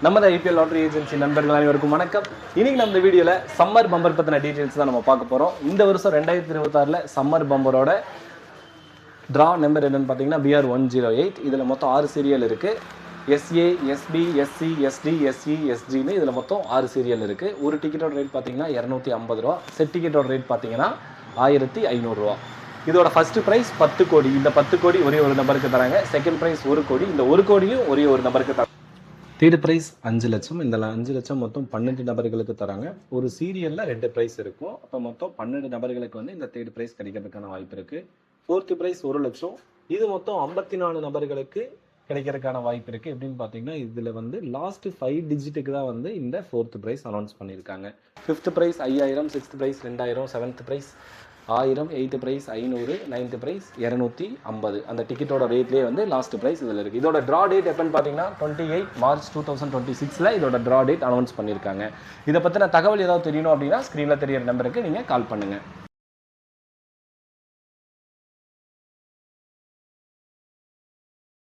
நம்ம IPL lottery agency நண்பர்கள் அனைவருக்கும் வணக்கம். இன்னைக்கு நம்ம இந்த வீடியோல சம்மர் பம்பர் பத்தின டீடைல்ஸ் தான் நம்ம பார்க்க போறோம். இந்த வருஷம் 2026ல சம்மர் பம்பரோட டிரா நம்பர் என்னன்னு பார்த்தீங்கன்னா BR 108. இதில் மொத்தம் 6 சீரியல் இருக்கு. SA, SB, SC, SD, SE, SGன்னு இதில் மொத்தம் 6 சீரியல் இருக்கு. ஒரு டிக்கெட்டோட ரேட் பார்த்தீங்கன்னா 250 ரூபா. செட் டிக்கெட்டோட ரேட் பார்த்தீங்கன்னா 1500 ரூபா. இதோட ஃபர்ஸ்ட் ப்ரைஸ் 10 கோடி. இந்த 10 கோடி ஒரே ஒரு நபருக்கு தராங்க. செகண்ட் ப்ரைஸ் 1 கோடி. இந்த 1 கோடியும் ஒரே ஒரு நபருக்கு தராங்க. தேர்ட் ப்ரைஸ் 5 லட்சம். இந்த 5 லட்சம் மொத்தம் 12 நபர்களுக்கு தராங்க. ஒரு சீரியலில் 2 ப்ரைஸ் இருக்கும். அப்போ மொத்தம் 12 நபர்களுக்கு வந்து இந்த தேர்ட் ப்ரைஸ் கிடைக்கிறதுக்கான வாய்ப்பு இருக்கு. ஃபோர்த் ப்ரைஸ் 1 லட்சம். இது மொத்தம் 54 நபர்களுக்கு கிடைக்கிறதுக்கான வாய்ப்பு இருக்கு. எப்படின்னு பார்த்தீங்கன்னா இதில் வந்து லாஸ்ட் 5 டிஜிட்டுக்கு தான் வந்து இந்த ஃபோர்த் ப்ரைஸ் அனௌன்ஸ் பண்ணியிருக்காங்க. Fifth prize 5000, sixth prize 2000, seventh prize 1000, eighth prize 500, ninth prize 250. அந்த டிக்கெட்டோட ரேட்லேயே வந்து லாஸ்ட் ப்ரைஸ் இதில் இருக்குது. இதோட ட்ரா டேட் எப்போன்னு பார்த்தீங்கன்னா 28 மார்ச் 2026 இதோட ட்ரா டேட் அனௌன்ஸ் பண்ணியிருக்காங்க. இதை பற்றின தகவல் ஏதாவது தெரியணும் அப்படின்னா ஸ்க்ரீனில் தெரியிற நம்பருக்கு நீங்கள் கால் பண்ணுங்கள்.